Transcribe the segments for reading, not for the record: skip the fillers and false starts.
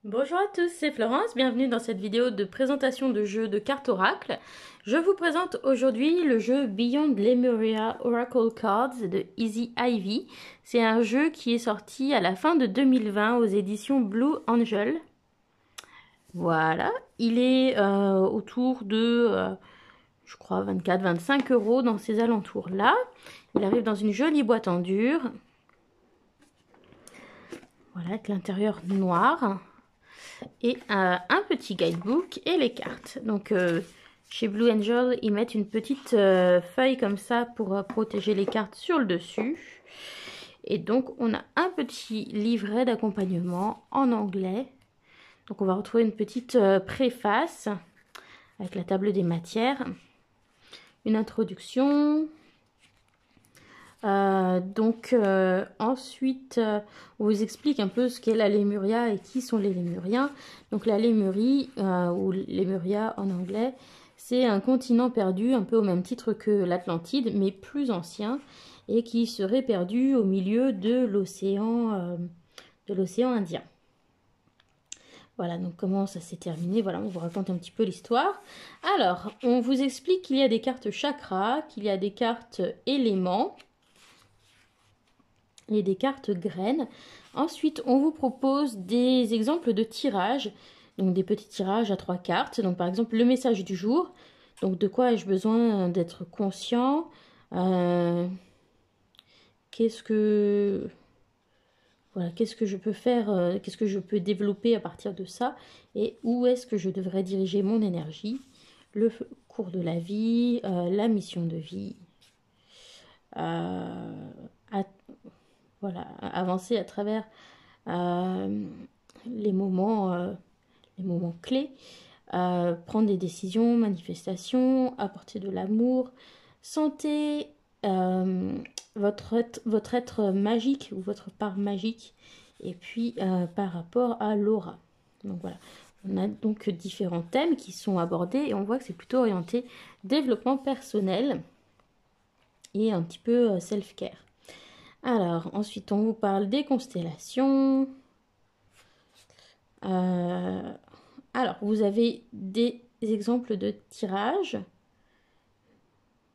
Bonjour à tous, c'est Florence, bienvenue dans cette vidéo de présentation de jeu de cartes Oracle. Je vous présente aujourd'hui le jeu Beyond Lemuria Oracle Cards de Easy Ivy. C'est un jeu qui est sorti à la fin de 2020 aux éditions Blue Angel. Voilà, il est autour de, je crois, 24-25 € dans ces alentours-là. Il arrive dans une jolie boîte en dur. Voilà, avec l'intérieur noir. Et un petit guidebook et les cartes. Donc chez Blue Angel, ils mettent une petite feuille comme ça pour protéger les cartes sur le dessus. Et donc on a un petit livret d'accompagnement en anglais. Donc on va retrouver une petite préface avec la table des matières, une introduction. Ensuite, on vous explique un peu ce qu'est la Lémuria et qui sont les Lémuriens. Donc la Lémurie, ou Lémuria en anglais, c'est un continent perdu, un peu au même titre que l'Atlantide, mais plus ancien, et qui serait perdu au milieu de l'océan Indien. Voilà, donc comment ça s'est terminé, voilà, on vous raconte un petit peu l'histoire. Alors, on vous explique qu'il y a des cartes chakras, qu'il y a des cartes éléments, et des cartes graines. Ensuite, on vous propose des exemples de tirages, donc des petits tirages à 3 cartes. Donc par exemple, le message du jour. Donc de quoi ai-je besoin d'être conscient? Qu'est-ce que je peux faire? Qu'est-ce que je peux développer à partir de ça? Et où est-ce que je devrais diriger mon énergie? Le cours de la vie, la mission de vie. Voilà, avancer à travers les moments clés, prendre des décisions, manifestations, apporter de l'amour, santé, votre être magique ou votre part magique, et puis par rapport à l'aura. Donc voilà, on a donc différents thèmes qui sont abordés et on voit que c'est plutôt orienté développement personnel et un petit peu self-care. Alors, ensuite, on vous parle des constellations. Alors, vous avez des exemples de tirages.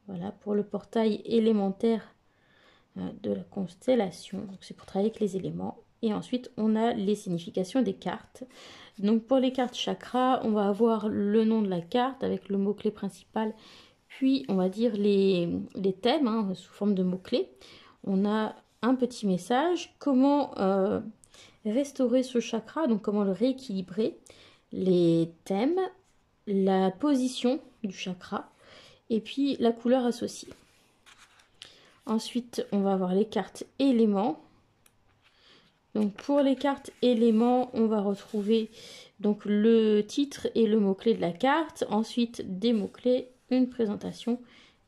Voilà, pour le portail élémentaire de la constellation. Donc, c'est pour travailler avec les éléments. Et ensuite, on a les significations des cartes. Donc, pour les cartes chakras, on va avoir le nom de la carte avec le mot-clé principal. Puis, on va dire les thèmes sous forme de mots-clés. On a un petit message, comment restaurer ce chakra, donc comment le rééquilibrer, les thèmes, la position du chakra et puis la couleur associée. Ensuite, on va avoir les cartes éléments. Donc pour les cartes éléments, on va retrouver donc le titre et le mot-clé de la carte, ensuite des mots-clés, une présentation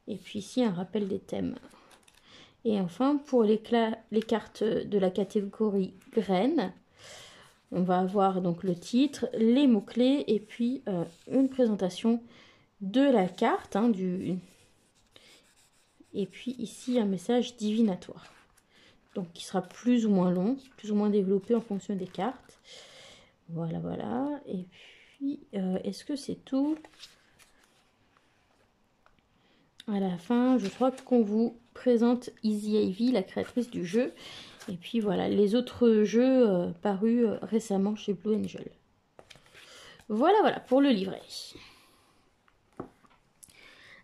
et puis ici un rappel des thèmes. Et enfin, pour les cartes de la catégorie graines, on va avoir donc le titre, les mots-clés et puis une présentation de la carte. Et puis ici, un message divinatoire. Donc, qui sera plus ou moins long, plus ou moins développé en fonction des cartes. Voilà, voilà. Et puis, est-ce que c'est tout ? À la fin, je crois qu'on vous présente Easy Ivy, la créatrice du jeu. Et puis voilà, les autres jeux parus récemment chez Blue Angel. Voilà pour le livret.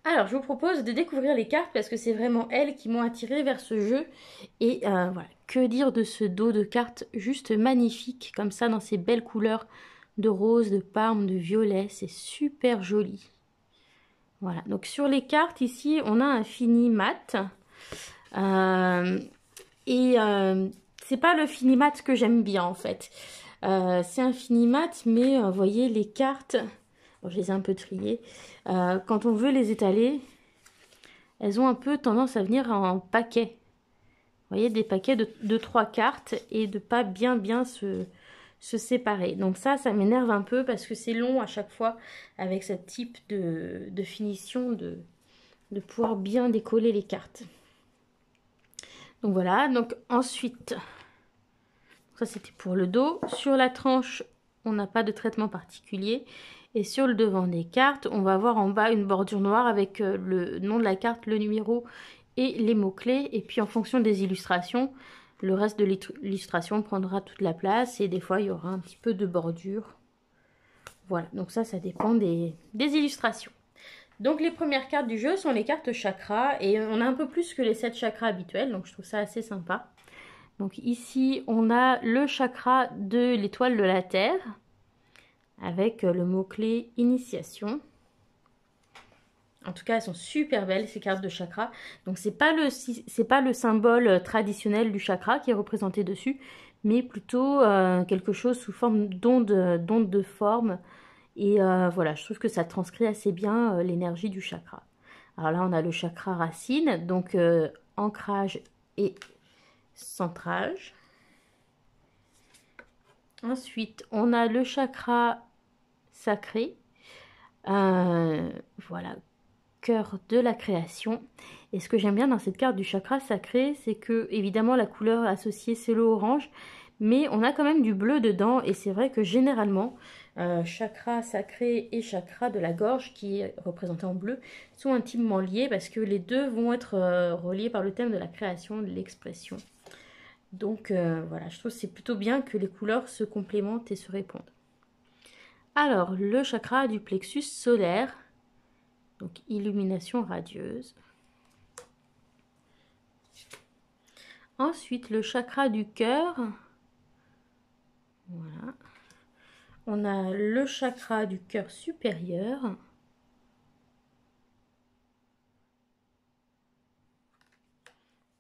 Alors, je vous propose de découvrir les cartes parce que c'est vraiment elles qui m'ont attiré vers ce jeu. Et voilà, que dire de ce dos de cartes juste magnifique, comme ça, dans ces belles couleurs de rose, de parme, de violet. C'est super joli. Voilà, donc sur les cartes, ici, on a un fini mat. C'est pas le fini mat que j'aime bien, en fait. C'est un fini mat, mais vous voyez, les cartes, bon, je les ai un peu triées. Quand on veut les étaler, elles ont un peu tendance à venir en paquets. Vous voyez, des paquets de 3 cartes et de pas bien se séparer. Donc ça m'énerve un peu parce que c'est long à chaque fois avec ce type de finition de pouvoir bien décoller les cartes. Donc voilà, donc ensuite, ça c'était pour le dos. Sur la tranche, on n'a pas de traitement particulier. Et sur le devant des cartes, on va avoir en bas une bordure noire avec le nom de la carte, le numéro et les mots-clés. Et puis en fonction des illustrations, le reste de l'illustration prendra toute la place et des fois il y aura un petit peu de bordure. Voilà, donc ça dépend des illustrations. Donc les premières cartes du jeu sont les cartes chakras et on a un peu plus que les 7 chakras habituels, donc je trouve ça assez sympa. Donc ici on a le chakra de l'étoile de la Terre avec le mot-clé initiation. En tout cas elles sont super belles ces cartes de chakra. Donc c'est pas le symbole traditionnel du chakra qui est représenté dessus, mais plutôt quelque chose sous forme d'onde de forme. Et voilà, je trouve que ça transcrit assez bien l'énergie du chakra. Alors là, on a le chakra racine, donc ancrage et centrage. Ensuite, on a le chakra sacré. Voilà, cœur de la création. Et ce que j'aime bien dans cette carte du chakra sacré, c'est que, évidemment, la couleur associée, c'est le orange. Mais on a quand même du bleu dedans et c'est vrai que généralement, chakra sacré et chakra de la gorge, qui est représenté en bleu, sont intimement liés parce que les deux vont être reliés par le thème de la création, de l'expression. Donc voilà, je trouve que c'est plutôt bien que les couleurs se complémentent et se répondent. Alors, le chakra du plexus solaire, donc illumination radieuse. Ensuite, le chakra du cœur. Voilà. On a le chakra du cœur supérieur.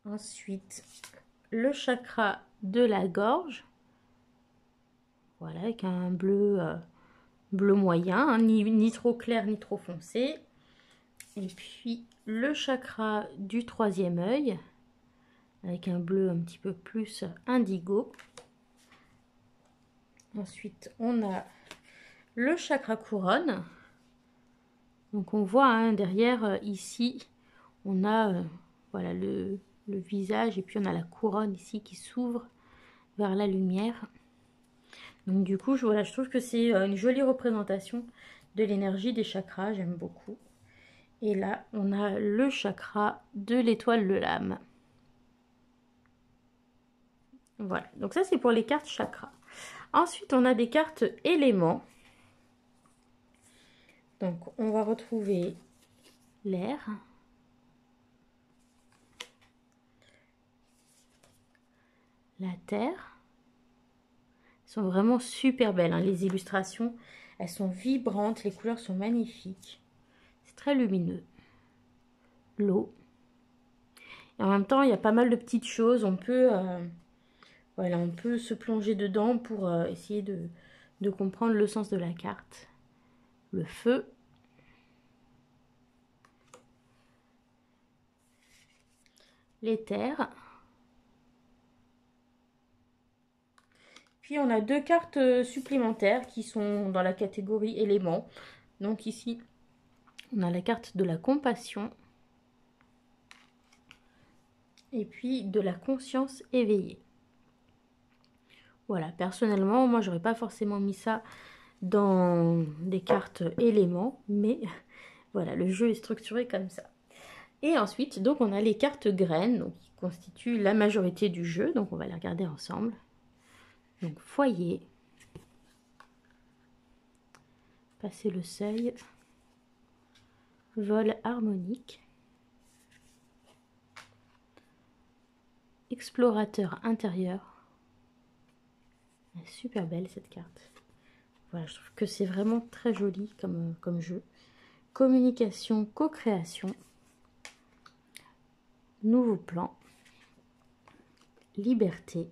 Ensuite, le chakra de la gorge. Voilà, avec un bleu, bleu moyen, hein, ni trop clair ni trop foncé. Et puis, le chakra du troisième œil, avec un bleu un petit peu plus indigo. Ensuite, on a le chakra couronne. Donc, on voit hein, derrière, ici, on a voilà, le visage et puis on a la couronne ici qui s'ouvre vers la lumière. Donc, du coup, voilà, je trouve que c'est une jolie représentation de l'énergie des chakras. J'aime beaucoup. Et là, on a le chakra de l'étoile de l'âme. Voilà, donc ça c'est pour les cartes chakras. Ensuite, on a des cartes éléments. Donc, on va retrouver l'air, la terre. Elles sont vraiment super belles, hein, les illustrations. Elles sont vibrantes, les couleurs sont magnifiques. C'est très lumineux. L'eau. Et en même temps, il y a pas mal de petites choses. On peut, voilà, on peut se plonger dedans pour essayer de comprendre le sens de la carte. Le feu. L'éther. Puis on a deux cartes supplémentaires qui sont dans la catégorie éléments. Donc ici, on a la carte de la compassion. Et puis de la conscience éveillée. Voilà, personnellement, moi j'aurais pas forcément mis ça dans des cartes éléments, mais voilà, le jeu est structuré comme ça. Et ensuite, donc on a les cartes graines, donc, qui constituent la majorité du jeu, donc on va les regarder ensemble. Donc foyer, passer le seuil, vol harmonique, explorateur intérieur. Super belle cette carte. Voilà, je trouve que c'est vraiment très joli comme jeu. Communication, co-création, nouveau plan, liberté,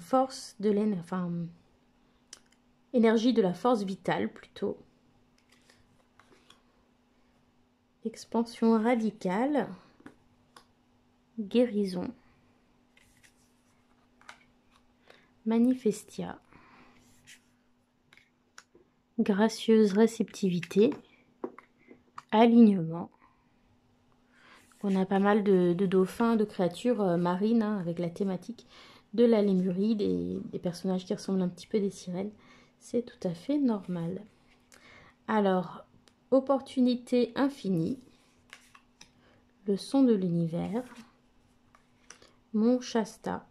force de énergie de la force vitale plutôt, expansion radicale, guérison, manifestia, gracieuse réceptivité, alignement. On a pas mal de dauphins, de créatures marines hein, avec la thématique de la Lémurie, des personnages qui ressemblent un petit peu des sirènes. C'est tout à fait normal. Alors, opportunité infinie, le son de l'univers, mon Shasta,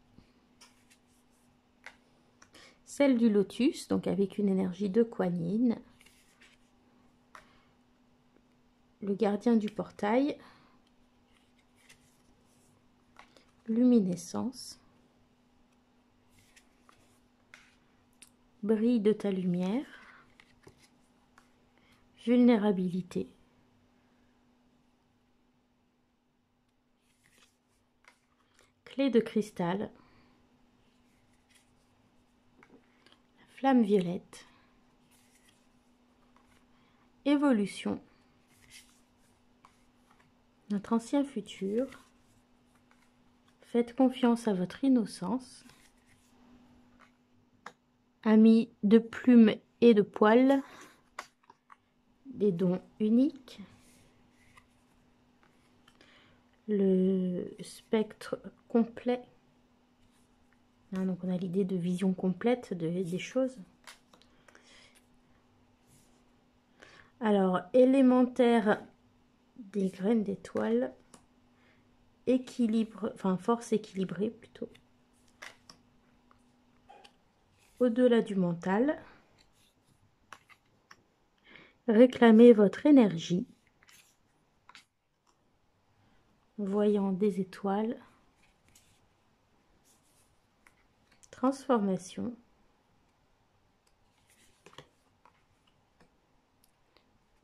celle du lotus, donc avec une énergie de Kuan Yin, le gardien du portail, luminescence, brille de ta lumière, vulnérabilité, clé de cristal, la flamme violette, évolution, notre ancien futur, faites confiance à votre innocence, ami de plumes et de poils, des dons uniques, le spectre complet. Donc on a l'idée de vision complète des choses. Alors, élémentaire des graines d'étoiles, équilibre, enfin force équilibrée plutôt. Au-delà du mental, réclamez votre énergie, voyant des étoiles, transformation,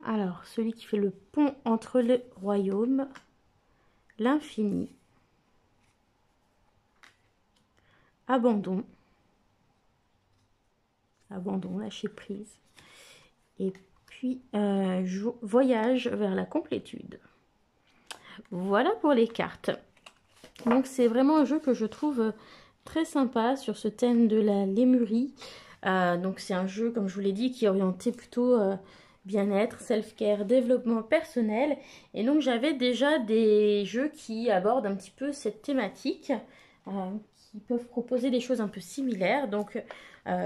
alors celui qui fait le pont entre les royaumes, l'infini, abandon, lâcher prise, et puis voyage vers la complétude. Voilà pour les cartes. Donc c'est vraiment un jeu que je trouve très sympa sur ce thème de la lémurie. Donc c'est un jeu, comme je vous l'ai dit, qui est orienté plutôt bien-être, self-care, développement personnel. Et donc j'avais déjà des jeux qui abordent un petit peu cette thématique, qui peuvent proposer des choses un peu similaires. Donc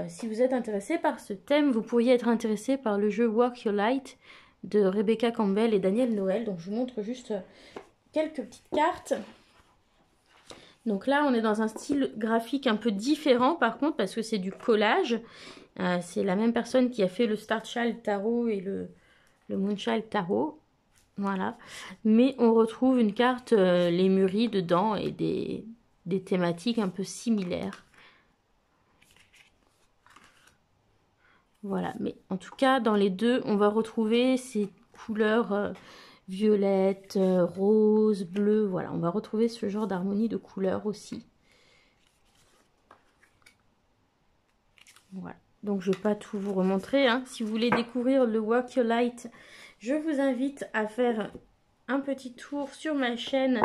si vous êtes intéressé par ce thème, vous pourriez être intéressé par le jeu Work Your Light de Rebecca Campbell et Daniel Noël. Donc je vous montre juste quelques petites cartes. Donc là, on est dans un style graphique un peu différent par contre, parce que c'est du collage. C'est la même personne qui a fait le Star Child Tarot et le Moonchild Tarot. Voilà. Mais on retrouve une carte lémurie dedans et des thématiques un peu similaires. Voilà. Mais en tout cas, dans les deux, on va retrouver ces couleurs violette, rose, bleu. Voilà, on va retrouver ce genre d'harmonie de couleurs aussi. Voilà. Donc, je ne vais pas tout vous remontrer. Hein. Si vous voulez découvrir le Work Your Light, je vous invite à faire un petit tour sur ma chaîne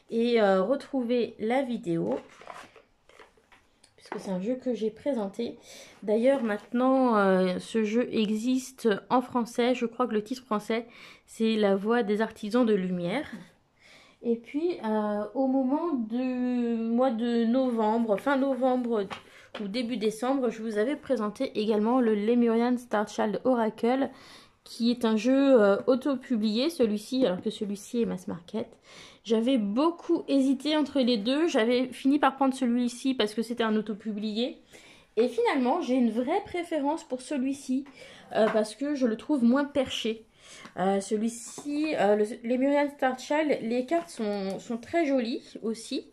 et retrouver la vidéo. Puisque c'est un jeu que j'ai présenté. D'ailleurs, maintenant, ce jeu existe en français. Je crois que le titre français, c'est La Voix des artisans de lumière. Et puis, au moment du mois de novembre, fin novembre ou début décembre, je vous avais présenté également le Lemurian Star Child Oracle, qui est un jeu auto-publié, celui-ci, alors que celui-ci est mass market. J'avais beaucoup hésité entre les deux. J'avais fini par prendre celui-ci parce que c'était un auto-publié. Et finalement, j'ai une vraie préférence pour celui-ci parce que je le trouve moins perché. Celui-ci, le Lemurian Star Child, les cartes sont très jolies aussi.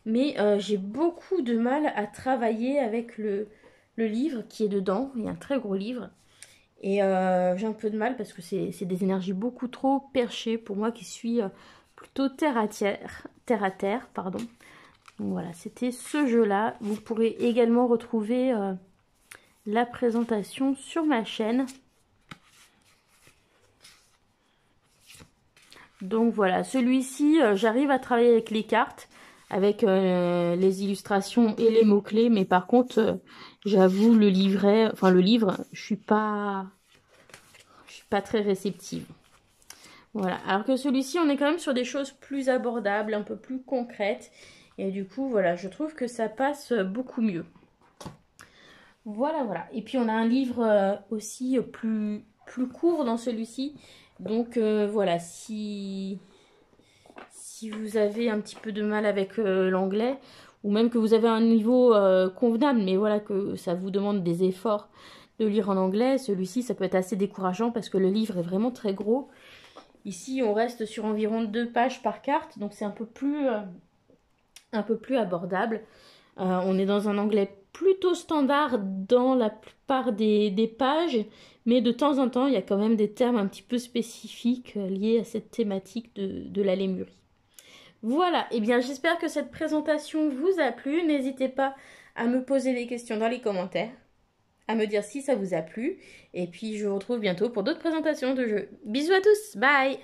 Mais j'ai beaucoup de mal à travailler avec le livre qui est dedans. Il y a un très gros livre. Et j'ai un peu de mal parce que c'est des énergies beaucoup trop perchées pour moi qui suis plutôt terre à terre, pardon. Donc voilà, c'était ce jeu-là. Vous pourrez également retrouver la présentation sur ma chaîne. Donc voilà, celui-ci, j'arrive à travailler avec les cartes, avec les illustrations et les mots-clés, mais par contre, j'avoue, le livre, je suis pas très réceptive. Voilà, alors que celui-ci, on est quand même sur des choses plus abordables, un peu plus concrètes. Et du coup, voilà, je trouve que ça passe beaucoup mieux. Voilà, voilà. Et puis, on a un livre aussi plus court dans celui-ci. Donc, voilà, si vous avez un petit peu de mal avec l'anglais, ou même que vous avez un niveau convenable, mais voilà, que ça vous demande des efforts de lire en anglais, celui-ci, ça peut être assez décourageant parce que le livre est vraiment très gros. Ici, on reste sur environ 2 pages par carte, donc c'est un peu plus abordable. On est dans un anglais plutôt standard dans la plupart des pages, mais de temps en temps, il y a quand même des termes un petit peu spécifiques liés à cette thématique de la lémurie. Voilà, et bien j'espère que cette présentation vous a plu. N'hésitez pas à me poser des questions dans les commentaires, à me dire si ça vous a plu. Et puis je vous retrouve bientôt pour d'autres présentations de jeux. Bisous à tous, bye!